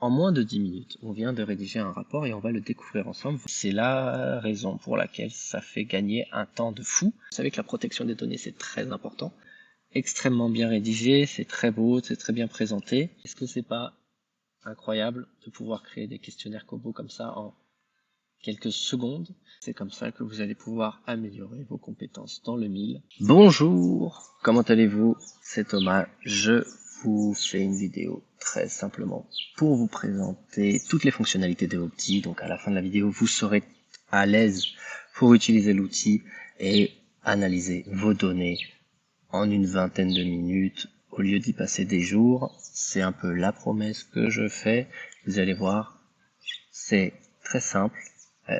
En moins de 10 minutes, on vient de rédiger un rapport et on va le découvrir ensemble. C'est la raison pour laquelle ça fait gagner un temps de fou. Vous savez que la protection des données, c'est très important. Extrêmement bien rédigé, c'est très beau, c'est très bien présenté. Est-ce que c'est pas incroyable de pouvoir créer des questionnaires Kobo comme ça en quelques secondes? C'est comme ça que vous allez pouvoir améliorer vos compétences dans le 1000. Bonjour, comment allez-vous? C'est Thomas, je vous fais une vidéo très simplement pour vous présenter toutes les fonctionnalités de Opti. Donc à la fin de la vidéo, vous serez à l'aise pour utiliser l'outil et analyser vos données en une vingtaine de minutes au lieu d'y passer des jours. C'est un peu la promesse que je fais. Vous allez voir, c'est très simple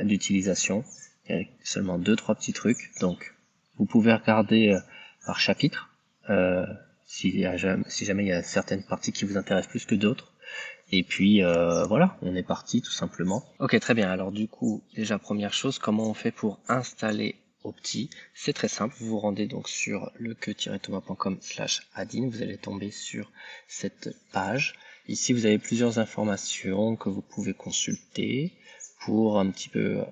d'utilisation. Il y a seulement 2-3 petits trucs. Donc vous pouvez regarder par chapitre si jamais il y a certaines parties qui vous intéressent plus que d'autres. Et puis voilà, on est parti tout simplement. Ok, très bien. Alors du coup, déjà première chose, comment on fait pour installer Opti? C'est très simple. Vous vous rendez donc sur leque-thomas.com/adin. Vous allez tomber sur cette page. Ici, vous avez plusieurs informations que vous pouvez consulter pour un petit peu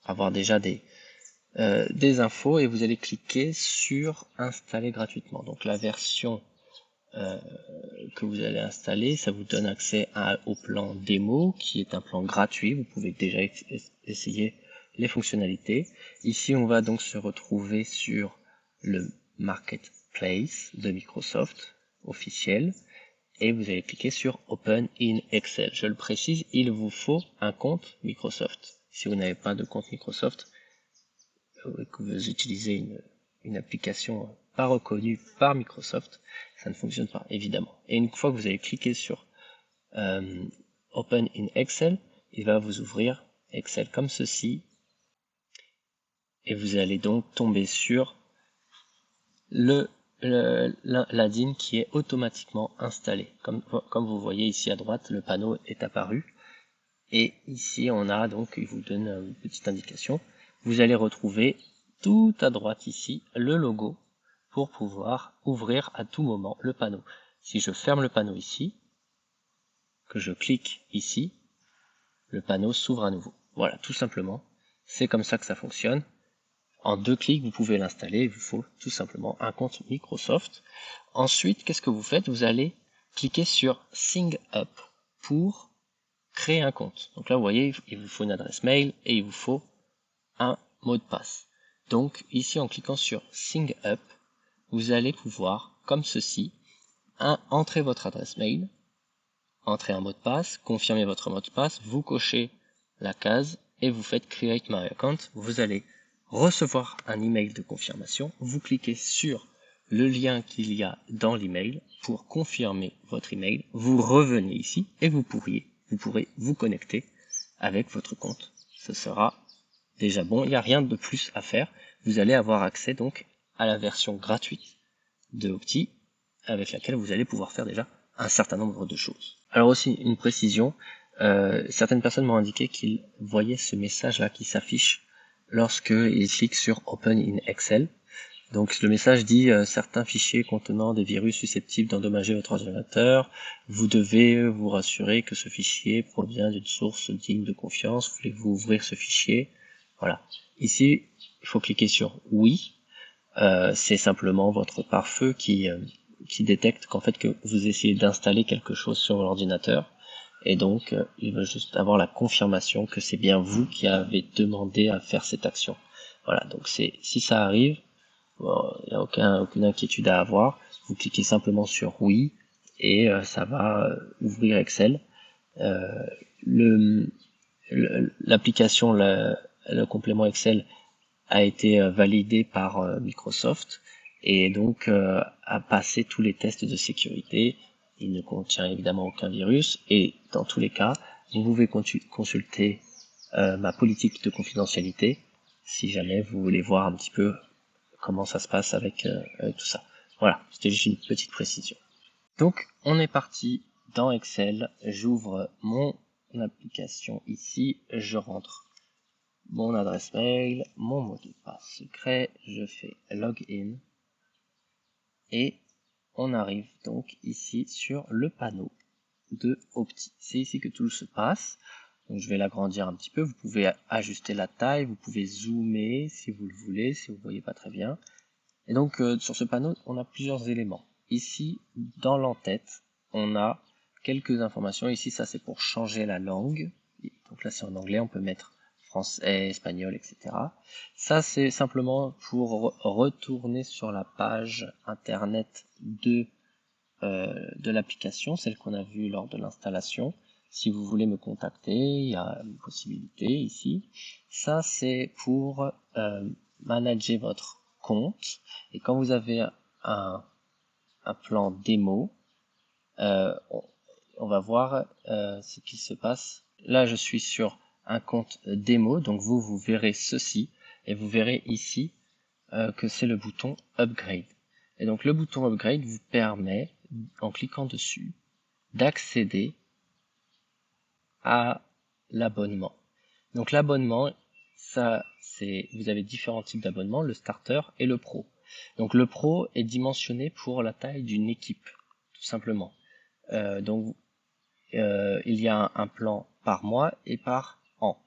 avoir déjà des infos, et vous allez cliquer sur installer gratuitement. Donc la version que vous allez installer, ça vous donne accès au plan démo, qui est un plan gratuit. Vous pouvez déjà essayer les fonctionnalités. Ici, on va donc se retrouver sur le Marketplace de Microsoft officiel, et vous allez cliquer sur Open in Excel. Je le précise, il vous faut un compte Microsoft. Si vous n'avez pas de compte Microsoft, que vous utilisez une application pas reconnue par Microsoft, ça ne fonctionne pas, évidemment. Et une fois que vous avez cliqué sur Open in Excel, il va vous ouvrir Excel comme ceci, et vous allez donc tomber sur l'ADIN qui est automatiquement installé. Comme vous voyez ici à droite, le panneau est apparu, et ici on a donc, il vous donne une petite indication, vous allez retrouver tout à droite ici le logo pour pouvoir ouvrir à tout moment le panneau. Si je ferme le panneau ici, que je clique ici, le panneau s'ouvre à nouveau. Voilà, tout simplement, c'est comme ça que ça fonctionne. En 2 clics, vous pouvez l'installer. Il vous faut tout simplement un compte Microsoft. Ensuite, qu'est-ce que vous faites? Vous allez cliquer sur Sign Up pour créer un compte. Donc là, vous voyez, il vous faut une adresse mail et il vous faut un mot de passe. Donc ici, en cliquant sur Sign Up, vous allez pouvoir, comme ceci, entrer votre adresse mail, entrer un mot de passe, confirmer votre mot de passe, vous cochez la case et vous faites Create My Account. Vous allez recevoir un email de confirmation. Vous cliquez sur le lien qu'il y a dans l'email pour confirmer votre email. Vous revenez ici et vous pourrez vous connecter avec votre compte. Ce sera déjà bon. Il n'y a rien de plus à faire. Vous allez avoir accès donc à la version gratuite de Opti, avec laquelle vous allez pouvoir faire déjà un certain nombre de choses. Alors aussi, une précision, certaines personnes m'ont indiqué qu'ils voyaient ce message-là qui s'affiche lorsqu'ils cliquent sur Open in Excel. Donc le message dit certains fichiers contenant des virus susceptibles d'endommager votre ordinateur. Vous devez vous rassurer que ce fichier provient d'une source digne de confiance. Voulez-vous ouvrir ce fichier? Voilà. Ici, il faut cliquer sur oui. C'est simplement votre pare-feu qui détecte qu'en fait que vous essayez d'installer quelque chose sur l'ordinateur, et donc il veut juste avoir la confirmation que c'est bien vous qui avez demandé à faire cette action. Voilà, donc si ça arrive, il n'y a aucune inquiétude à avoir. Vous cliquez simplement sur oui et ça va ouvrir Excel. L'application, le complément Excel a été validé par Microsoft et donc a passé tous les tests de sécurité. Il ne contient évidemment aucun virus et dans tous les cas, vous pouvez consulter ma politique de confidentialité si jamais vous voulez voir un petit peu comment ça se passe avec tout ça. Voilà, c'était juste une petite précision. Donc on est parti dans Excel, j'ouvre mon application ici, je rentre mon adresse mail, mon mot de passe secret, je fais login et on arrive donc ici sur le panneau de Opti. C'est ici que tout se passe. Donc je vais l'agrandir un petit peu. Vous pouvez ajuster la taille, vous pouvez zoomer si vous le voulez, si vous ne voyez pas très bien. Et donc sur ce panneau, on a plusieurs éléments. Ici, dans l'entête, on a quelques informations. Ici, ça c'est pour changer la langue. Donc là c'est en anglais, on peut mettre français, espagnol, etc. Ça c'est simplement pour retourner sur la page internet de l'application, celle qu'on a vue lors de l'installation. Si vous voulez me contacter, il y a une possibilité ici. Ça c'est pour manager votre compte. Et quand vous avez un plan démo, on va voir ce qui se passe. Là, je suis sur un compte démo, donc vous verrez ceci, et vous verrez ici que c'est le bouton Upgrade. Et donc le bouton Upgrade vous permet, en cliquant dessus, d'accéder à l'abonnement. Donc l'abonnement, ça, vous avez différents types d'abonnements, le starter et le pro. Donc le pro est dimensionné pour la taille d'une équipe, tout simplement. Donc il y a un plan par mois et par an.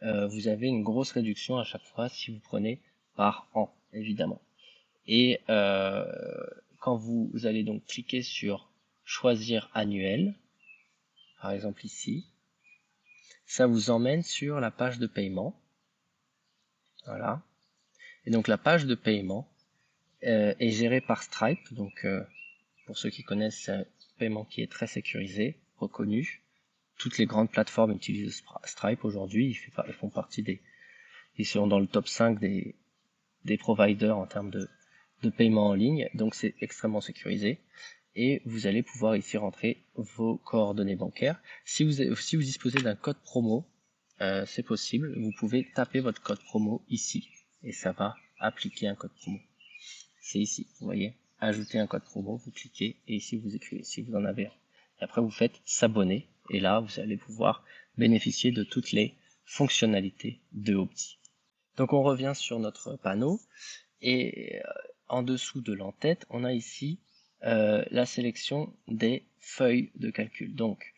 Vous avez une grosse réduction à chaque fois si vous prenez par an, évidemment. Et quand vous allez donc cliquer sur choisir annuel, par exemple ici, ça vous emmène sur la page de paiement. Voilà. Et donc la page de paiement est gérée par Stripe. Donc pour ceux qui connaissent, c'est un paiement qui est très sécurisé, reconnu. Toutes les grandes plateformes utilisent Stripe aujourd'hui. Ils font partie ils sont dans le top 5 des providers en termes de paiement en ligne. Donc c'est extrêmement sécurisé. Et vous allez pouvoir ici rentrer vos coordonnées bancaires. Si vous disposez d'un code promo, c'est possible. Vous pouvez taper votre code promo ici et ça va appliquer un code promo. C'est ici, vous voyez. Ajouter un code promo, vous cliquez et ici vous écrivez si vous en avez un. Et après vous faites s'abonner et là vous allez pouvoir bénéficier de toutes les fonctionnalités de Opti. Donc on revient sur notre panneau et en dessous de l'entête, on a ici la sélection des feuilles de calcul. Donc,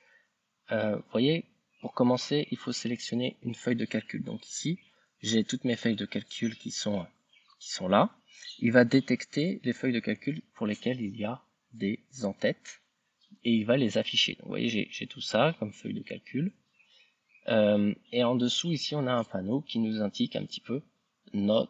vous voyez, pour commencer, il faut sélectionner une feuille de calcul. Donc ici, j'ai toutes mes feuilles de calcul qui sont là. Il va détecter les feuilles de calcul pour lesquelles il y a des entêtes et il va les afficher. Donc, vous voyez, j'ai tout ça comme feuille de calcul. Et en dessous, ici, on a un panneau qui nous indique un petit peu nos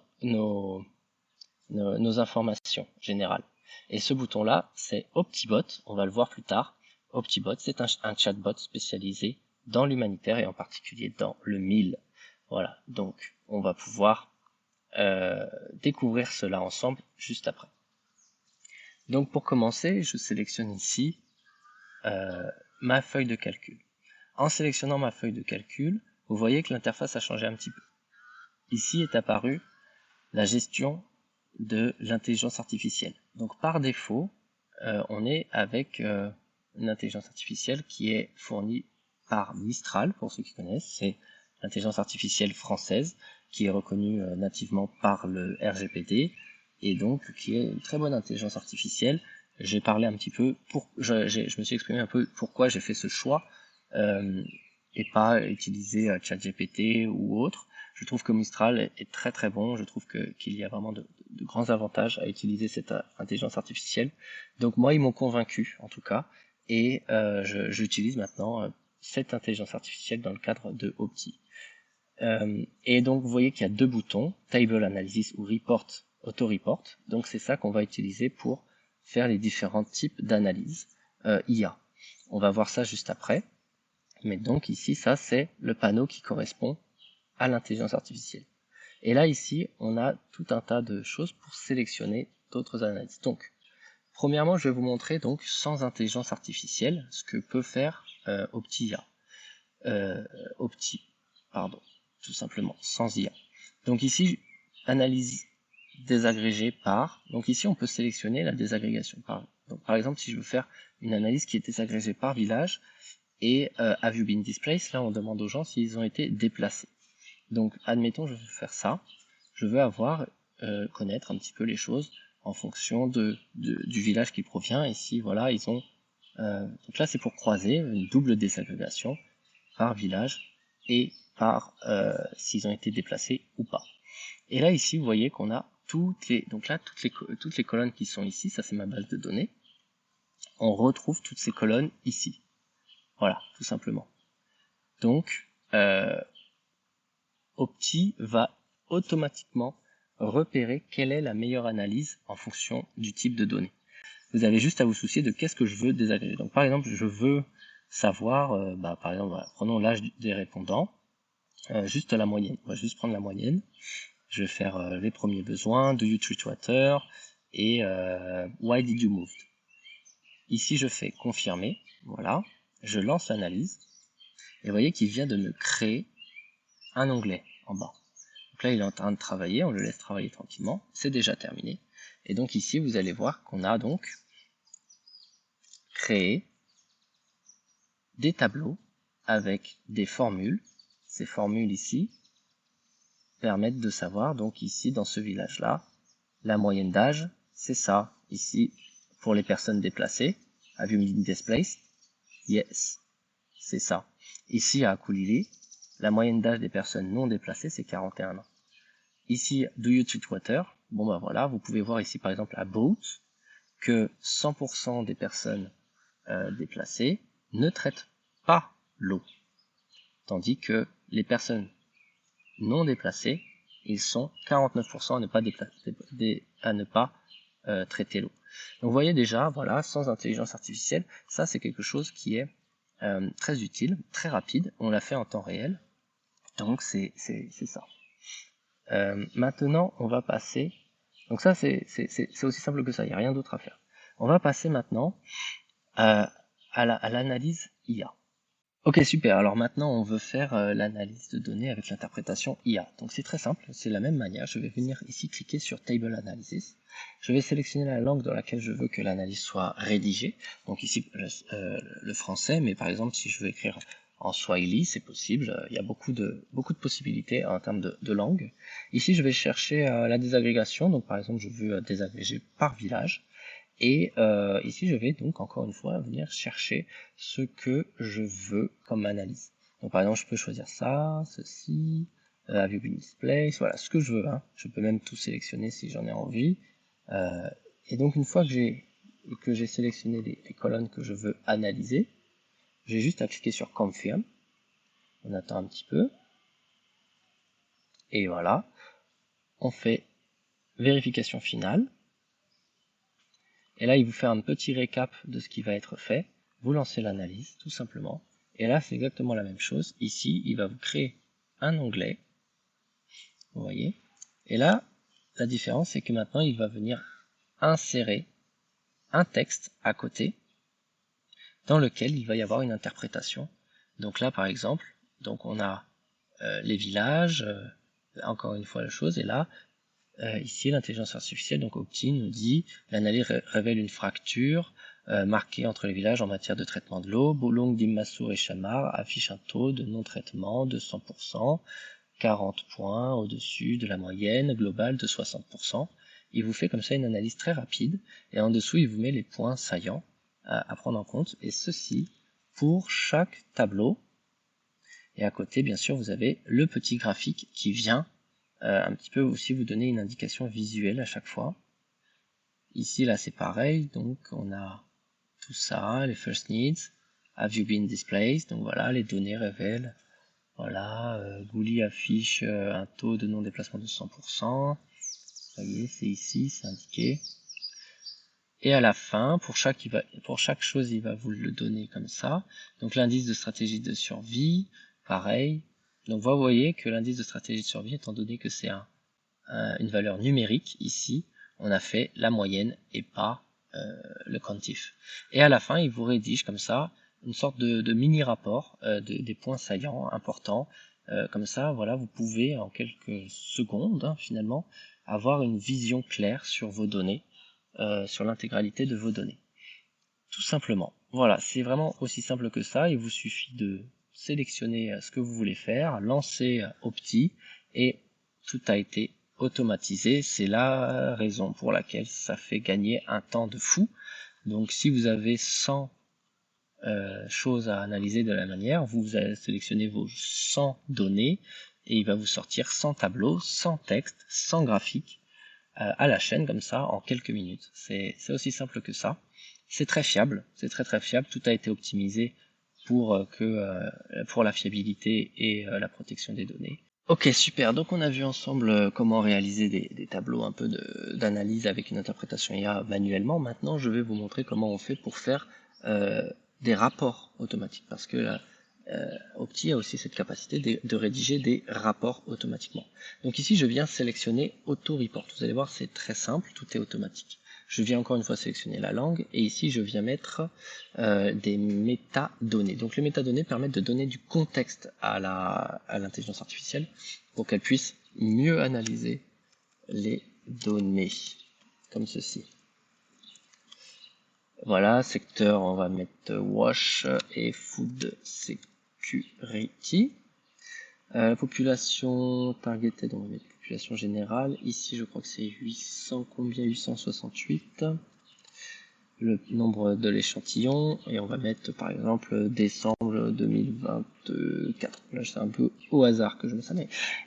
informations générales. Et ce bouton-là, c'est OptiBot, on va le voir plus tard. OptiBot, c'est un chatbot spécialisé dans l'humanitaire et en particulier dans le 1000. Voilà, donc on va pouvoir découvrir cela ensemble juste après. Donc pour commencer, je sélectionne ici ma feuille de calcul. En sélectionnant ma feuille de calcul, vous voyez que l'interface a changé un petit peu. Ici est apparue la gestion de l'intelligence artificielle. Donc par défaut, on est avec une intelligence artificielle qui est fournie par Mistral, pour ceux qui connaissent. C'est l'intelligence artificielle française qui est reconnue nativement par le RGPD et donc qui est une très bonne intelligence artificielle. J'ai parlé un petit peu, je me suis exprimé un peu pourquoi j'ai fait ce choix et pas utiliser ChatGPT ou autre. Je trouve que Mistral est très très bon, je trouve qu'il y a vraiment de grands avantages à utiliser cette intelligence artificielle. Donc moi, ils m'ont convaincu en tout cas, et j'utilise maintenant cette intelligence artificielle dans le cadre de Opti. Et donc vous voyez qu'il y a deux boutons, Table Analysis ou Report, Auto Report. Donc c'est ça qu'on va utiliser pour faire les différents types d'analyse IA. On va voir ça juste après. Mais donc ici, ça c'est le panneau qui correspond à l'intelligence artificielle. Et là ici, on a tout un tas de choses pour sélectionner d'autres analyses. Donc, premièrement, je vais vous montrer donc sans intelligence artificielle ce que peut faire Opti-IA. Tout simplement, sans IA. Donc ici, analyse désagrégée par. Donc ici, on peut sélectionner la désagrégation par. Donc par exemple, si je veux faire une analyse qui est désagrégée par village et have you been displaced, là on demande aux gens s'ils ont été déplacés. Donc, admettons, je veux faire ça. Je veux connaître un petit peu les choses en fonction du village qui provient. Ici, voilà, ils ont Donc là, c'est pour croiser une double désagrégation par village et par s'ils ont été déplacés ou pas. Et là, ici, vous voyez qu'on a toutes les colonnes qui sont ici, ça c'est ma base de données. On retrouve toutes ces colonnes ici. Voilà, tout simplement. Donc, Opti va automatiquement repérer quelle est la meilleure analyse en fonction du type de données. Vous avez juste à vous soucier de qu'est-ce que je veux désagréger. Donc par exemple, je veux savoir, par exemple, voilà, prenons l'âge des répondants, juste la moyenne. On va juste prendre la moyenne. Je vais faire les premiers besoins, do you treat water et why did you move. Ici, je fais confirmer, voilà, je lance l'analyse et vous voyez qu'il vient de me créer un onglet en bas. Donc là, il est en train de travailler, on le laisse travailler tranquillement, c'est déjà terminé. Et donc ici, vous allez voir qu'on a donc créé des tableaux avec des formules. Ces formules ici permettent de savoir, donc ici, dans ce village-là, la moyenne d'âge, c'est ça. Ici, pour les personnes déplacées, have you been displaced? Yes, c'est ça. Ici, à Akulili, la moyenne d'âge des personnes non déplacées, c'est 41 ans. Ici, do you treat water? Bon ben voilà, vous pouvez voir ici par exemple à Boat que 100% des personnes déplacées ne traitent pas l'eau. Tandis que les personnes non déplacées, ils sont 49% à ne pas traiter l'eau. Donc vous voyez déjà, voilà, sans intelligence artificielle, ça c'est quelque chose qui est très utile, très rapide, on l'a fait en temps réel, donc c'est ça. Maintenant, on va passer, donc ça c'est aussi simple que ça, il n'y a rien d'autre à faire. On va passer maintenant à l'analyse IA. Ok, super, alors maintenant on veut faire l'analyse de données avec l'interprétation IA. Donc c'est très simple, c'est la même manière, je vais venir ici cliquer sur Table Analysis. Je vais sélectionner la langue dans laquelle je veux que l'analyse soit rédigée. Donc ici le français, mais par exemple si je veux écrire en Swahili, c'est possible, il y a beaucoup de possibilités en termes de langue. Ici je vais chercher la désagrégation, donc par exemple je veux désagréger par village. Et ici, je vais donc encore une fois venir chercher ce que je veux comme analyse. Donc par exemple, je peux choisir ça, ceci, have you been displaced, voilà, ce que je veux. Hein. Je peux même tout sélectionner si j'en ai envie. Et donc une fois que j'ai sélectionné les colonnes que je veux analyser, j'ai juste à cliquer sur Confirm. On attend un petit peu. Et voilà, on fait vérification finale. Et là, il vous fait un petit récap de ce qui va être fait. Vous lancez l'analyse, tout simplement. Et là, c'est exactement la même chose. Ici, il va vous créer un onglet. Vous voyez. Et là, la différence, c'est que maintenant, il va venir insérer un texte à côté dans lequel il va y avoir une interprétation. Donc là, par exemple, donc on a les villages, encore une fois la chose, et là, ici, l'intelligence artificielle, donc Opti, nous dit l'analyse révèle une fracture marquée entre les villages en matière de traitement de l'eau. Boulong, Dimmassour et Chamar affichent un taux de non-traitement de 100%, 40 points au-dessus de la moyenne globale de 60%. Il vous fait comme ça une analyse très rapide et en dessous, il vous met les points saillants à prendre en compte et ceci pour chaque tableau. Et à côté, bien sûr, vous avez le petit graphique qui vient un petit peu aussi vous donner une indication visuelle à chaque fois. Ici, là, c'est pareil. Donc, on a tout ça, les first needs. Have you been displaced? Donc voilà, les données révèlent. Voilà, Gouli affiche un taux de non-déplacement de 100%. Vous voyez, c'est ici, c'est indiqué. Et à la fin, pour chaque chose, il va vous le donner comme ça. Donc l'indice de stratégie de survie, pareil. Donc vous voyez que l'indice de stratégie de survie, étant donné que c'est une valeur numérique, ici, on a fait la moyenne et pas le quantif. Et à la fin, il vous rédige comme ça une sorte de mini-rapport des points saillants importants. Comme ça, voilà, vous pouvez en quelques secondes, hein, finalement, avoir une vision claire sur vos données, sur l'intégralité de vos données. Tout simplement. Voilà, c'est vraiment aussi simple que ça. Il vous suffit de sélectionner ce que vous voulez faire, lancer Opti et tout a été automatisé. C'est la raison pour laquelle ça fait gagner un temps de fou. Donc si vous avez 100 choses à analyser de la manière, vous allez sélectionner vos 100 données et il va vous sortir 100 tableaux, 100 textes, 100 graphiques à la chaîne comme ça en quelques minutes. C'est aussi simple que ça. C'est très fiable, c'est très fiable, tout a été optimisé pour la fiabilité et la protection des données. Ok, super, donc on a vu ensemble comment réaliser des tableaux un peu d'analyse avec une interprétation IA manuellement. Maintenant je vais vous montrer comment on fait pour faire des rapports automatiques, parce que Opti a aussi cette capacité de rédiger des rapports automatiquement. Donc ici je viens sélectionner Auto Report, vous allez voir c'est très simple, tout est automatique. Je viens encore une fois sélectionner la langue et ici je viens mettre des métadonnées. Donc les métadonnées permettent de donner du contexte à l'intelligence artificielle pour qu'elle puisse mieux analyser les données, comme ceci. Voilà, secteur, on va mettre wash et food security. Population targeted, on va mettre population générale. Ici, je crois que c'est 800, combien 868. Le nombre de l'échantillon, et on va mettre par exemple décembre 2024. Là, c'est un peu au hasard que je mets ça.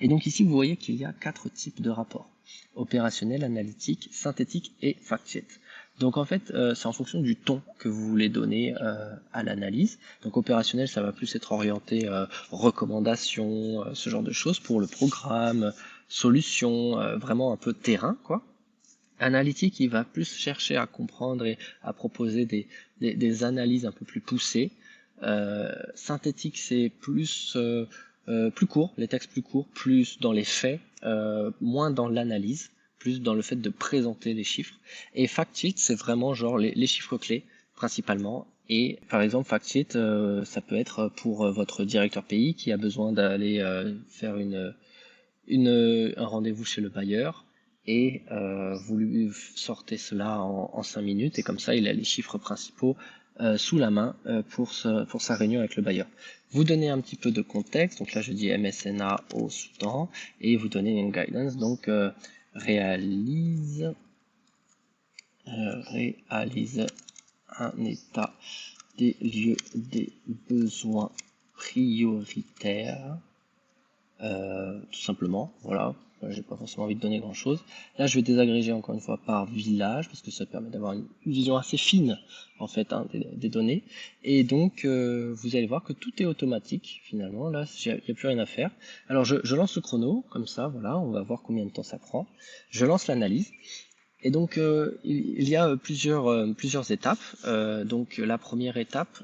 Et donc ici, vous voyez qu'il y a 4 types de rapports. Opérationnel, analytique, synthétique et fact-sheet. Donc en fait, c'est en fonction du ton que vous voulez donner à l'analyse. Donc opérationnel, ça va plus être orienté recommandations, ce genre de choses pour le programme, solution, vraiment un peu terrain, quoi. Analytique, il va plus chercher à comprendre et à proposer des analyses un peu plus poussées. Synthétique, c'est plus court, les textes plus courts, plus dans les faits, moins dans l'analyse, plus dans le fait de présenter les chiffres. Et fact-sheet, c'est vraiment genre les chiffres clés principalement. Et par exemple, fact-sheet, ça peut être pour votre directeur pays qui a besoin d'aller faire un rendez-vous chez le bailleur. Et vous lui sortez cela en 5 minutes et comme ça il a les chiffres principaux sous la main pour sa réunion avec le bailleur. Vous donnez un petit peu de contexte, donc là je dis MSNA au Soudan et vous donnez une guidance, donc réalise un état des lieux des besoins prioritaires. Tout simplement, voilà, j'ai pas forcément envie de donner grand chose. Là je vais désagréger encore une fois par village parce que ça permet d'avoir une vision assez fine en fait des données, et donc vous allez voir que tout est automatique finalement. Là il n'y a plus rien à faire. Alors je lance le chrono comme ça, voilà, on va voir combien de temps ça prend. Je lance l'analyse. Et donc il y a plusieurs étapes. Donc la première étape,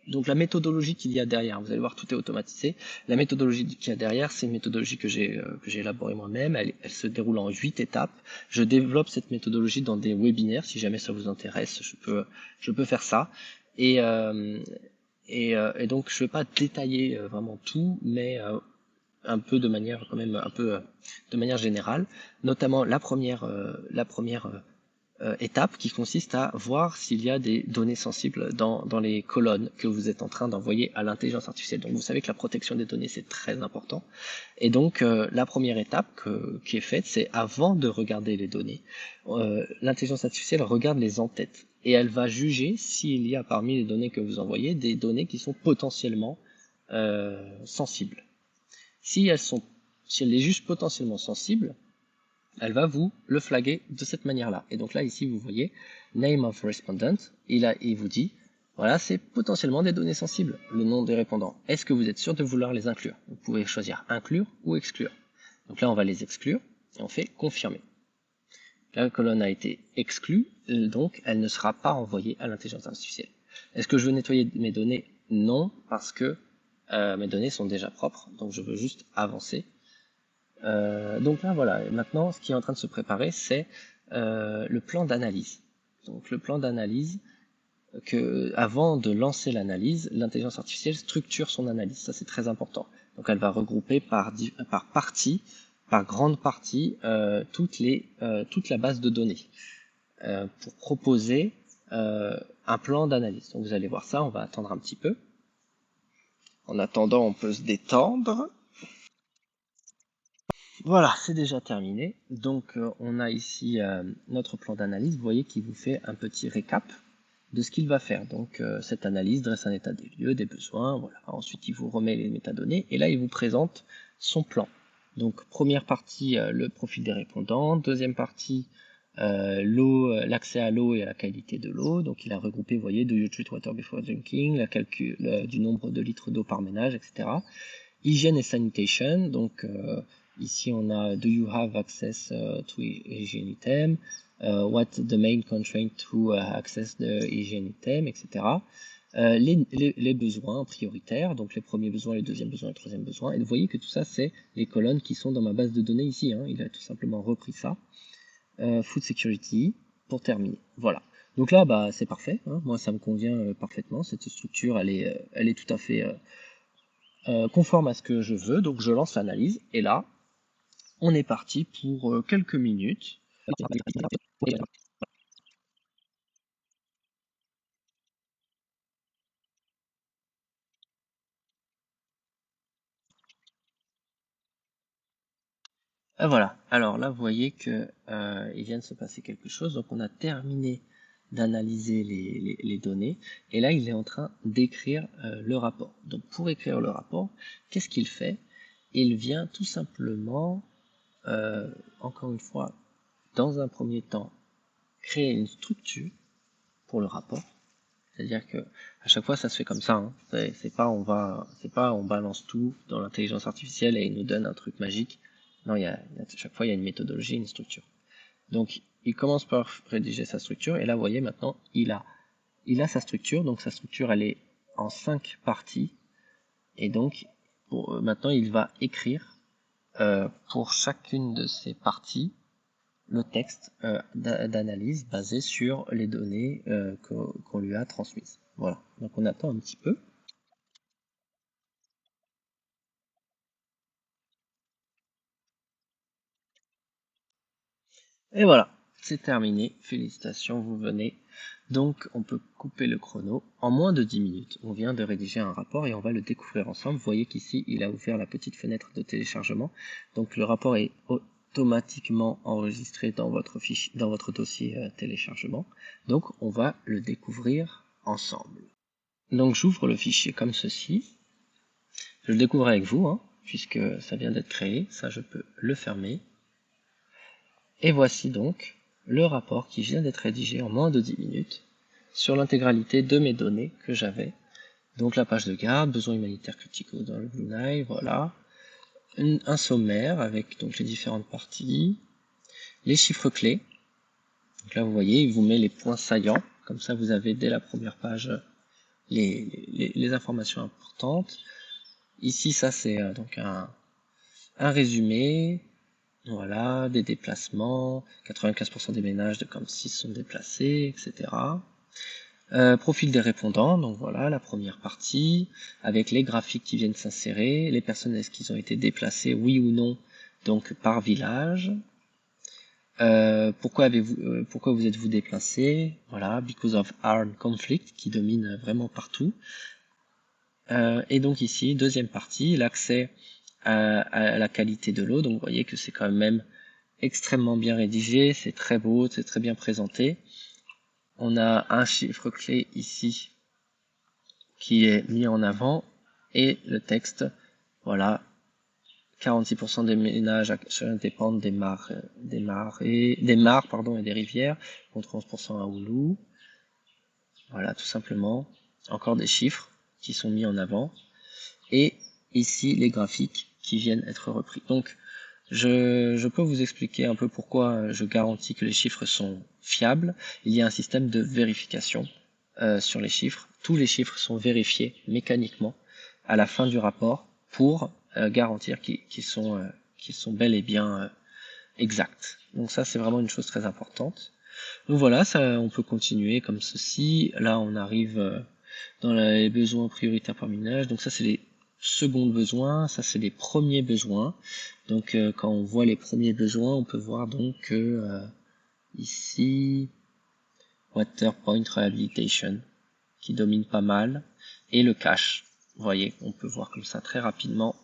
donc la méthodologie qu'il y a derrière, vous allez voir, tout est automatisé. La méthodologie qu'il y a derrière, c'est une méthodologie que j'ai élaborée moi-même. Elle se déroule en 8 étapes. Je développe cette méthodologie dans des webinaires. Si jamais ça vous intéresse, je peux faire ça. Et donc je ne vais pas détailler vraiment tout, mais un peu de manière quand même de manière générale, notamment la première étape qui consiste à voir s'il y a des données sensibles dans les colonnes que vous êtes en train d'envoyer à l'intelligence artificielle. Donc vous savez que la protection des données c'est très important, et donc la première étape qui est faite, c'est avant de regarder les données, l'intelligence artificielle regarde les en-têtes et elle va juger s'il y a parmi les données que vous envoyez des données qui sont potentiellement sensibles. Si elle est juste potentiellement sensible, elle va vous le flaguer de cette manière-là. Et donc là, ici, vous voyez, name of respondent, il vous dit, voilà, c'est potentiellement des données sensibles, le nom des répondants. Est-ce que vous êtes sûr de vouloir les inclure? Vous pouvez choisir inclure ou exclure. Donc là, on va les exclure, et on fait confirmer. La colonne a été exclue, donc elle ne sera pas envoyée à l'intelligence artificielle. Est-ce que je veux nettoyer mes données? Non, parce que mes données sont déjà propres, donc je veux juste avancer. Donc là voilà, et maintenant ce qui est en train de se préparer, c'est le plan d'analyse. Donc le plan d'analyse, avant de lancer l'analyse, l'intelligence artificielle structure son analyse, ça c'est très important. Donc elle va regrouper par partie, par grande partie, toute la base de données pour proposer un plan d'analyse. Donc vous allez voir ça, on va attendre un petit peu. En attendant, on peut se détendre. Voilà, c'est déjà terminé. Donc on a ici notre plan d'analyse, vous voyez, qui vous fait un petit récap. de ce qu'il va faire. Donc cette analyse dresse un état des lieux, des besoins, voilà. Ensuite il vous remet les métadonnées et là il vous présente son plan. Donc première partie, le profil des répondants, deuxième partie, l'accès à l'eau et à la qualité de l'eau. Donc il a regroupé, vous voyez, do you treat water before drinking, la calcul du nombre de litres d'eau par ménage, etc. Hygiène et sanitation, donc ici on a do you have access to hygiene item, what the main constraint to access the hygiene item, etc. Les besoins prioritaires, donc les premiers besoins, les deuxièmes besoins, les troisièmes besoins. Et vous voyez que tout ça, c'est les colonnes qui sont dans ma base de données ici. Hein. Il a tout simplement repris ça. Food security, pour terminer. Voilà. Donc là, bah, c'est parfait. Hein. Moi, ça me convient parfaitement. Cette structure, elle est tout à fait conforme à ce que je veux. Donc je lance l'analyse. Et là, on est parti pour quelques minutes. Voilà, alors là vous voyez que il vient de se passer quelque chose, donc on a terminé d'analyser les données, et là il est en train d'écrire le rapport. Donc pour écrire le rapport, qu'est-ce qu'il fait? Il vient tout simplement, encore une fois, dans un premier temps, créer une structure pour le rapport, c'est-à-dire que à chaque fois ça se fait comme ça, hein. C'est pas on balance tout dans l'intelligence artificielle et il nous donne un truc magique. Non, à chaque fois il y a une méthodologie, une structure. Donc il commence par rédiger sa structure et là vous voyez maintenant il a sa structure, donc sa structure elle est en 5 parties et donc maintenant il va écrire pour chacune de ces parties le texte d'analyse basé sur les données qu'on lui a transmises. Voilà, donc on attend un petit peu. Et voilà, c'est terminé, félicitations, vous venez. Donc on peut couper le chrono en moins de 10 minutes. On vient de rédiger un rapport et on va le découvrir ensemble. Vous voyez qu'ici il a ouvert la petite fenêtre de téléchargement. Donc le rapport est automatiquement enregistré dans votre fichier, dans votre dossier téléchargement. Donc on va le découvrir ensemble. Donc j'ouvre le fichier comme ceci. Je le découvre avec vous, hein, puisque ça vient d'être créé. Ça je peux le fermer. Et voici donc le rapport qui vient d'être rédigé en moins de 10 minutes sur l'intégralité de mes données que j'avais. Donc la page de garde, besoins humanitaires critiques dans le Blue Nile, voilà. Un sommaire avec donc les différentes parties, les chiffres clés. Donc là vous voyez, il vous met les points saillants, comme ça vous avez dès la première page les informations importantes. Ici ça c'est donc un résumé. Voilà, des déplacements, 95% des ménages de comme 6 sont déplacés, etc. Profil des répondants, donc voilà la première partie, avec les graphiques qui viennent s'insérer, les personnes est-ce qu'ils ont été déplacés, oui ou non, donc par village. Pourquoi vous êtes-vous déplacé? Voilà, because of armed conflict qui domine vraiment partout. Et donc ici, deuxième partie, l'accès à la qualité de l'eau. Donc vous voyez que c'est quand même extrêmement bien rédigé, c'est très beau, c'est très bien présenté. On a un chiffre clé ici qui est mis en avant et le texte, voilà, 46% des ménages dépendent des mares et des rivières, contre 11% à Oulu. Voilà, tout simplement. Encore des chiffres qui sont mis en avant. Et ici, les graphiques qui viennent être repris. Donc, je peux vous expliquer un peu pourquoi je garantis que les chiffres sont fiables. Il y a un système de vérification sur les chiffres. Tous les chiffres sont vérifiés mécaniquement à la fin du rapport pour garantir qu'ils sont bel et bien exacts. Donc ça, c'est vraiment une chose très importante. Donc voilà, ça, on peut continuer comme ceci. Là, on arrive dans les besoins prioritaires par ménage. Donc ça, c'est les seconds besoins. Ça, c'est les premiers besoins. Donc quand on voit les premiers besoins, on peut voir donc que ici, Water Point Rehabilitation, qui domine pas mal, et le cache. Vous voyez, on peut voir comme ça très rapidement.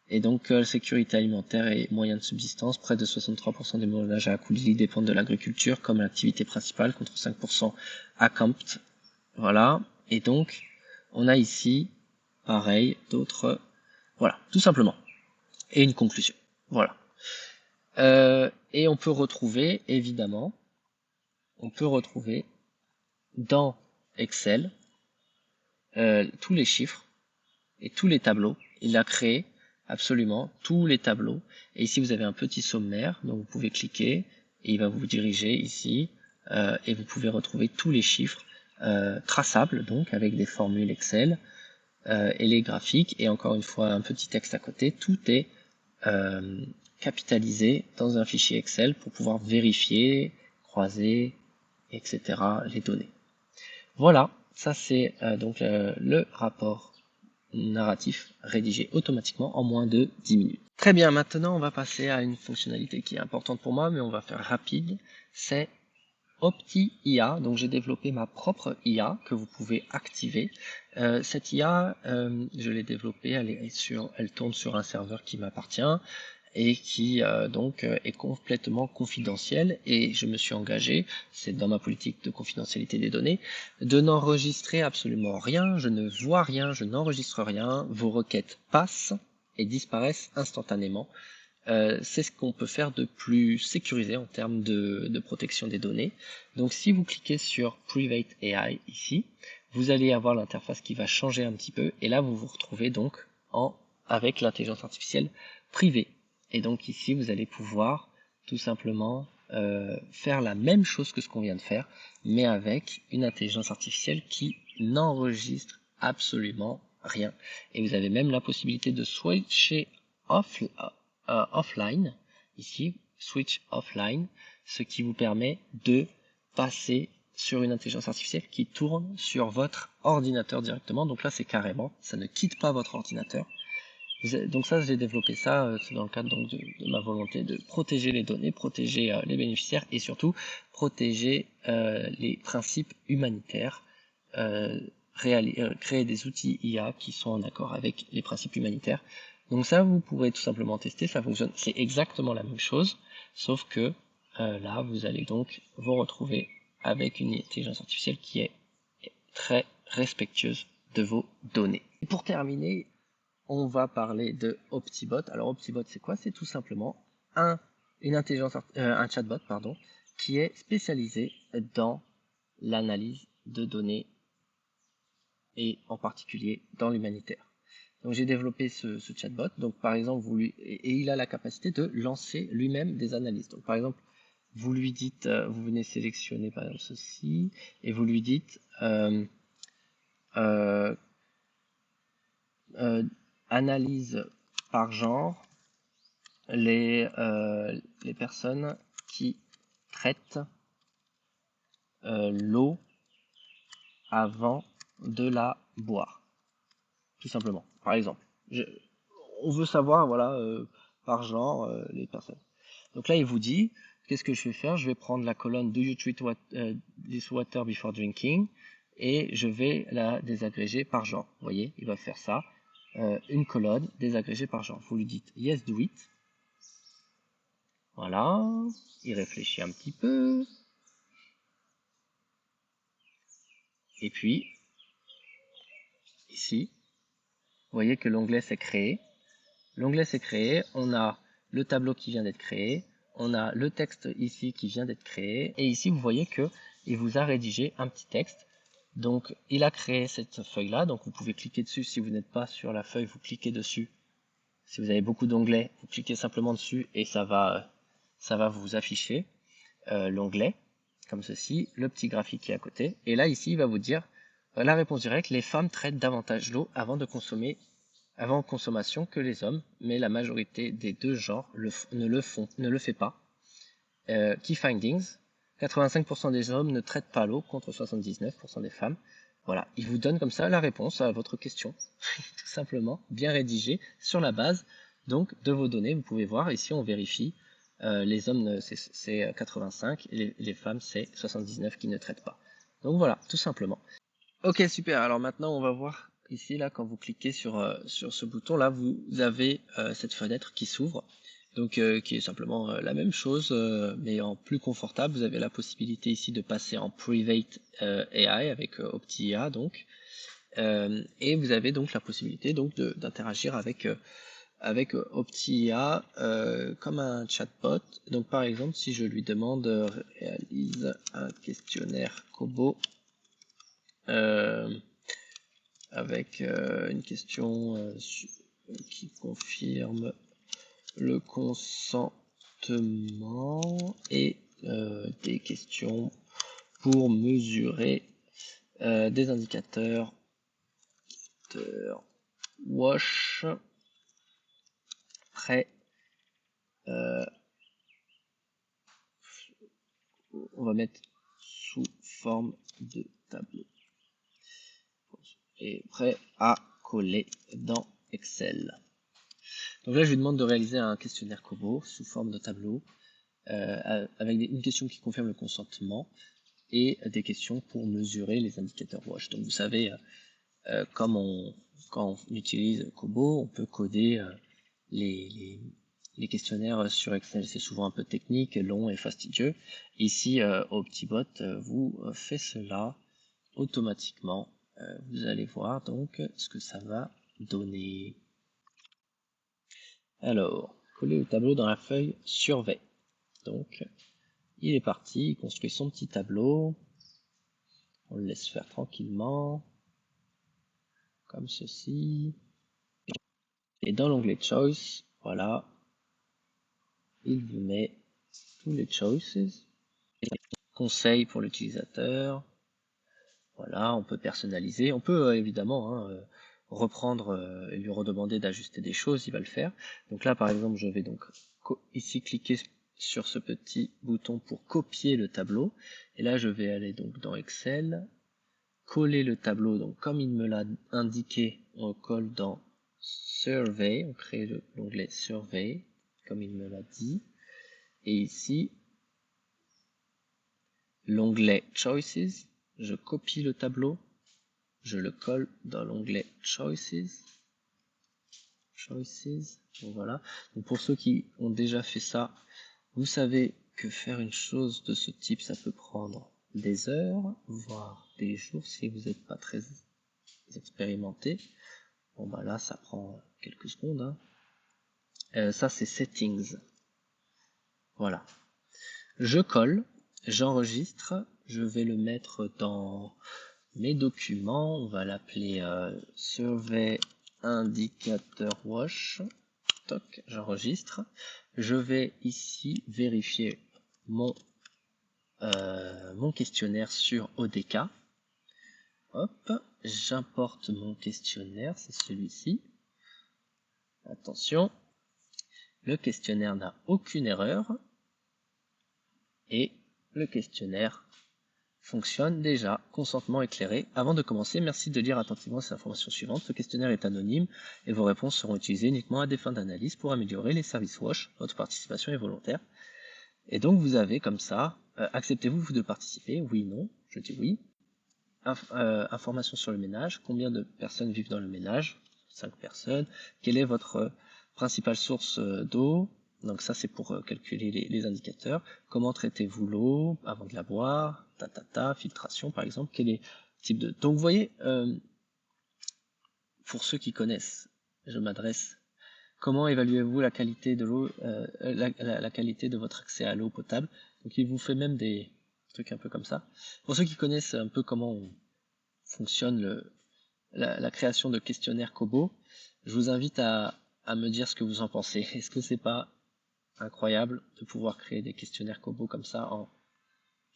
Et donc, sécurité alimentaire et moyens de subsistance, près de 63% des ménages à Akulili dépendent de l'agriculture comme l'activité principale, contre 5% à Kampt. Voilà. Et donc, on a ici, pareil, d'autres, voilà, tout simplement. Et une conclusion. Voilà. Et on peut retrouver, évidemment, dans Excel tous les chiffres et tous les tableaux. Il a créé absolument tous les tableaux. Et ici, vous avez un petit sommaire, donc vous pouvez cliquer et il va vous diriger ici et vous pouvez retrouver tous les chiffres traçables, donc avec des formules Excel et les graphiques. Et encore une fois, un petit texte à côté. Tout est capitalisé dans un fichier Excel pour pouvoir vérifier, croiser, etc. les données. Voilà, ça c'est donc le rapport narratif rédigé automatiquement en moins de 10 minutes. Très bien, maintenant on va passer à une fonctionnalité qui est importante pour moi, mais on va faire rapide. C'est OptiIA, donc j'ai développé ma propre IA que vous pouvez activer. Cette IA, je l'ai développée, elle tourne sur un serveur qui m'appartient et qui donc est complètement confidentiel, et je me suis engagé, c'est dans ma politique de confidentialité des données, de n'enregistrer absolument rien, je ne vois rien, je n'enregistre rien, vos requêtes passent et disparaissent instantanément. C'est ce qu'on peut faire de plus sécurisé en termes de protection des données. Donc si vous cliquez sur Private AI ici, vous allez avoir l'interface qui va changer un petit peu, et là vous vous retrouvez donc avec l'intelligence artificielle privée. Et donc ici vous allez pouvoir tout simplement faire la même chose que ce qu'on vient de faire, mais avec une intelligence artificielle qui n'enregistre absolument rien. Et vous avez même la possibilité de switcher offline, ici, switch offline, ce qui vous permet de passer sur une intelligence artificielle qui tourne sur votre ordinateur directement. Donc là, c'est carrément, ça ne quitte pas votre ordinateur. Donc ça, j'ai développé ça, c'est dans le cadre donc, de ma volonté de protéger les données, protéger les bénéficiaires et surtout protéger les principes humanitaires, créer des outils IA qui sont en accord avec les principes humanitaires. Donc ça, vous pourrez tout simplement tester, ça fonctionne, c'est exactement la même chose, sauf que là, vous allez donc vous retrouver avec une intelligence artificielle qui est très respectueuse de vos données. Et pour terminer, on va parler de OptiBot. Alors OptiBot, c'est quoi? C'est tout simplement un chatbot, pardon, qui est spécialisé dans l'analyse de données et en particulier dans l'humanitaire. Donc j'ai développé ce chatbot. Donc par exemple, et il a la capacité de lancer lui-même des analyses. Donc par exemple, vous lui dites, vous venez sélectionner par exemple ceci, et vous lui dites analyse par genre les personnes qui traitent l'eau avant de la boire, tout simplement. Par exemple, on veut savoir, voilà, par genre, les personnes. Donc là, il vous dit, qu'est-ce que je vais faire? Je vais prendre la colonne Do you treat this water before drinking, et je vais la désagréger par genre. Vous voyez, il va faire ça. Une colonne désagrégée par genre. Vous lui dites Yes, do it. Voilà. Il réfléchit un petit peu. Et puis, ici, vous voyez que l'onglet s'est créé. L'onglet s'est créé. On a le tableau qui vient d'être créé. On a le texte ici qui vient d'être créé. Et ici, vous voyez que il vous a rédigé un petit texte. Donc, il a créé cette feuille-là. Donc, vous pouvez cliquer dessus. Si vous n'êtes pas sur la feuille, vous cliquez dessus. Si vous avez beaucoup d'onglets, vous cliquez simplement dessus et ça va vous afficher l'onglet, comme ceci, le petit graphique qui est à côté. Et là, ici, il va vous dire la réponse directe, les femmes traitent davantage l'eau avant consommation que les hommes, mais la majorité des deux genres ne le fait pas. Key findings, 85% des hommes ne traitent pas l'eau contre 79% des femmes. Voilà, il vous donne comme ça la réponse à votre question, tout simplement, bien rédigée, sur la base donc de vos données. Vous pouvez voir, ici on vérifie, les hommes c'est 85, et les femmes c'est 79 qui ne traitent pas. Donc voilà, tout simplement. Ok, super, alors maintenant on va voir ici, là, quand vous cliquez sur ce bouton, là, vous avez cette fenêtre qui s'ouvre, donc qui est simplement la même chose, mais en plus confortable. Vous avez la possibilité ici de passer en Private AI avec OptiIA, donc, et vous avez donc la possibilité donc d'interagir avec OptiIA comme un chatbot. Donc par exemple, si je lui demande réalise un questionnaire Kobo avec une question qui confirme le consentement et des questions pour mesurer des indicateurs wash prêt, on va mettre sous forme de tableau et prêt à coller dans Excel. Donc là, je lui demande de réaliser un questionnaire Kobo sous forme de tableau avec une question qui confirme le consentement et des questions pour mesurer les indicateurs wash. Donc vous savez, quand on utilise Kobo, on peut coder les questionnaires sur Excel. C'est souvent un peu technique, long et fastidieux. Ici, OptiBot vous fait cela automatiquement. Vous allez voir donc ce que ça va donner. Alors, coller le tableau dans la feuille surveille. Donc, il est parti, il construit son petit tableau. On le laisse faire tranquillement, comme ceci. Et dans l'onglet Choice, voilà, il vous met tous les choices, conseils pour l'utilisateur. Voilà, on peut personnaliser, on peut évidemment reprendre et lui redemander d'ajuster des choses, il va le faire. Donc là, par exemple, je vais donc ici cliquer sur ce petit bouton pour copier le tableau. Et là, je vais aller donc dans Excel, coller le tableau. Donc comme il me l'a indiqué, on colle dans Survey, on crée l'onglet Survey, comme il me l'a dit. Et ici, l'onglet Choices, je copie le tableau, je le colle dans l'onglet Choices. Donc voilà. Donc pour ceux qui ont déjà fait ça, vous savez que faire une chose de ce type, ça peut prendre des heures, voire des jours si vous n'êtes pas très expérimenté. Bon bah là, ça prend quelques secondes. Ça c'est Settings. Voilà. Je colle, j'enregistre, je vais le mettre dans mes documents, on va l'appeler Survey Indicator Wash. Toc, j'enregistre. Je vais ici vérifier mon questionnaire sur ODK. Hop, j'importe mon questionnaire, c'est celui-ci. Attention, le questionnaire n'a aucune erreur et le questionnaire fonctionne déjà. Consentement éclairé. Avant de commencer, merci de lire attentivement ces informations suivantes. Ce questionnaire est anonyme et vos réponses seront utilisées uniquement à des fins d'analyse pour améliorer les services WASH. Votre participation est volontaire. Et donc vous avez comme ça, acceptez-vous de participer? Oui, non. Je dis oui. Information sur le ménage. Combien de personnes vivent dans le ménage? 5 personnes. Quelle est votre principale source d'eau? Donc ça c'est pour calculer les indicateurs. Comment traitez-vous l'eau avant de la boire? Filtration par exemple. Quel est le type de... Donc vous voyez, pour ceux qui connaissent, je m'adresse. Comment évaluez-vous la qualité de l'eau, la qualité de votre accès à l'eau potable? Donc il vous fait même des trucs un peu comme ça. Pour ceux qui connaissent un peu comment fonctionne la création de questionnaires Kobo, je vous invite à me dire ce que vous en pensez. Est-ce que c'est pas incroyable de pouvoir créer des questionnaires Kobo comme ça en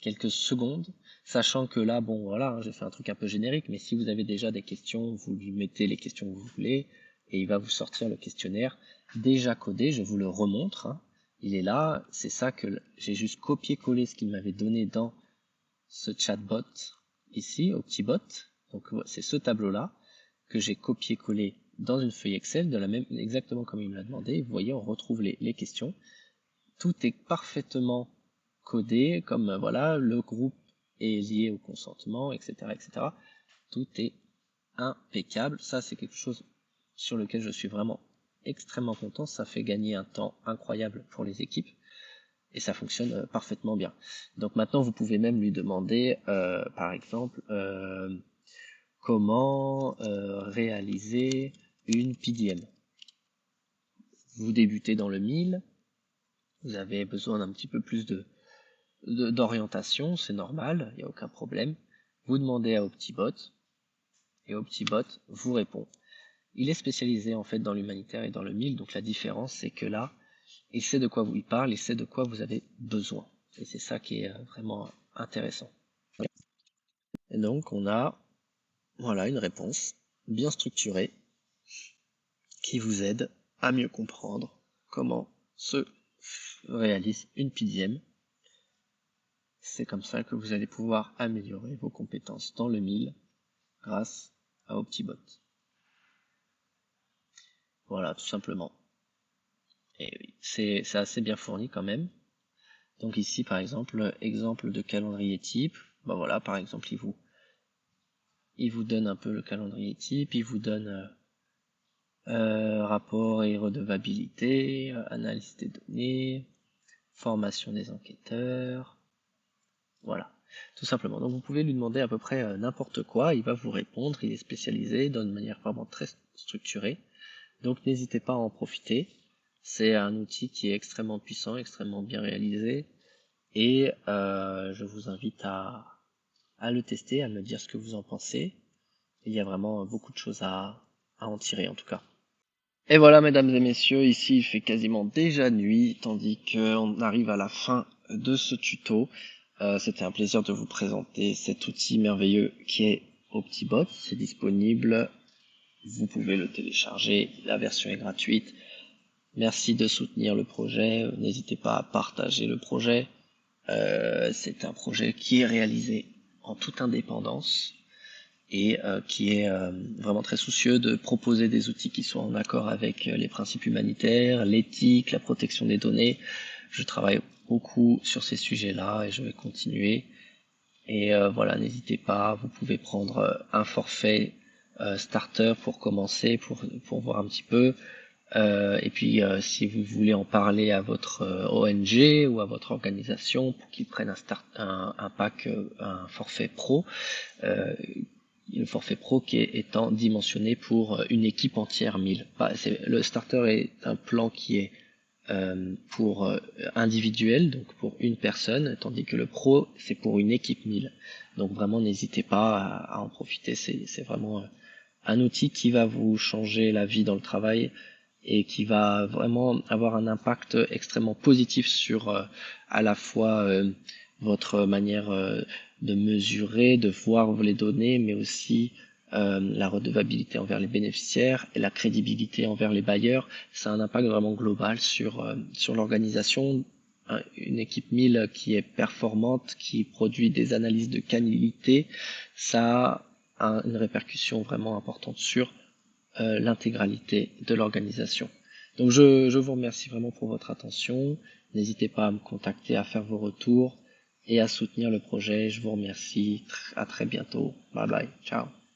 quelques secondes, sachant que là, bon voilà, j'ai fait un truc un peu générique, mais si vous avez déjà des questions, vous lui mettez les questions que vous voulez, et il va vous sortir le questionnaire déjà codé, je vous le remontre, il est là, c'est ça que j'ai juste copié-collé ce qu'il m'avait donné dans ce chatbot, ici, OptiBot, donc c'est ce tableau-là, que j'ai copié-collé dans une feuille Excel, de la même, exactement comme il me l'a demandé, vous voyez, on retrouve les questions, tout est parfaitement codé, comme voilà, le groupe est lié au consentement, etc., etc. Tout est impeccable. Ça, c'est quelque chose sur lequel je suis vraiment extrêmement content. Ça fait gagner un temps incroyable pour les équipes et ça fonctionne parfaitement bien. Donc maintenant, vous pouvez même lui demander, par exemple, comment réaliser une PDM. Vous débutez dans le 1000, vous avez besoin d'un petit peu plus d'orientation, c'est normal, il n'y a aucun problème. Vous demandez à Optibot, et Optibot vous répond. Il est spécialisé en fait dans l'humanitaire et dans le 1000, donc la différence c'est que là, il sait de quoi il parle, il sait de quoi vous avez besoin. Et c'est ça qui est vraiment intéressant. Et donc on a voilà une réponse bien structurée qui vous aide à mieux comprendre comment se réalise une PDM. C'est comme ça que vous allez pouvoir améliorer vos compétences dans le 1000 grâce à Optibot. Voilà, tout simplement. Et oui, c'est assez bien fourni quand même. Donc ici, par exemple, exemple de calendrier type. Ben voilà, par exemple, il vous donne un peu le calendrier type, il vous donne rapport et redevabilité, analyse des données, formation des enquêteurs. Voilà, tout simplement. Donc vous pouvez lui demander à peu près n'importe quoi, il va vous répondre, il est spécialisé d'une manière vraiment très structurée. Donc n'hésitez pas à en profiter. C'est un outil qui est extrêmement puissant, extrêmement bien réalisé. Et je vous invite à le tester, à me dire ce que vous en pensez. Il y a vraiment beaucoup de choses à en tirer en tout cas. Et voilà mesdames et messieurs, ici il fait quasiment déjà nuit, tandis qu'on arrive à la fin de ce tuto. C'était un plaisir de vous présenter cet outil merveilleux qui est Optibot. C'est disponible, vous pouvez le télécharger, la version est gratuite. Merci de soutenir le projet, n'hésitez pas à partager le projet. C'est un projet qui est réalisé en toute indépendance et qui est vraiment très soucieux de proposer des outils qui soient en accord avec les principes humanitaires, l'éthique, la protection des données. Je travaille beaucoup sur ces sujets-là et je vais continuer. Et voilà, n'hésitez pas, vous pouvez prendre un forfait starter pour commencer, pour voir un petit peu. Et puis si vous voulez en parler à votre ONG ou à votre organisation pour qu'ils prennent un pack, un forfait pro, le forfait pro qui est étant dimensionné pour une équipe entière 1000. Le starter est un plan qui est pour individuel, donc pour une personne, tandis que le pro c'est pour une équipe 1000. Donc vraiment n'hésitez pas à en profiter, c'est vraiment un outil qui va vous changer la vie dans le travail et qui va vraiment avoir un impact extrêmement positif sur à la fois votre manière de mesurer, de voir les données, mais aussi la redevabilité envers les bénéficiaires et la crédibilité envers les bailleurs. Ça a un impact vraiment global sur l'organisation. Une équipe 1000 qui est performante, qui produit des analyses de qualité, ça a une répercussion vraiment importante sur l'intégralité de l'organisation. Donc je vous remercie vraiment pour votre attention. N'hésitez pas à me contacter, à faire vos retours et à soutenir le projet. Je vous remercie. À très bientôt. Bye bye. Ciao.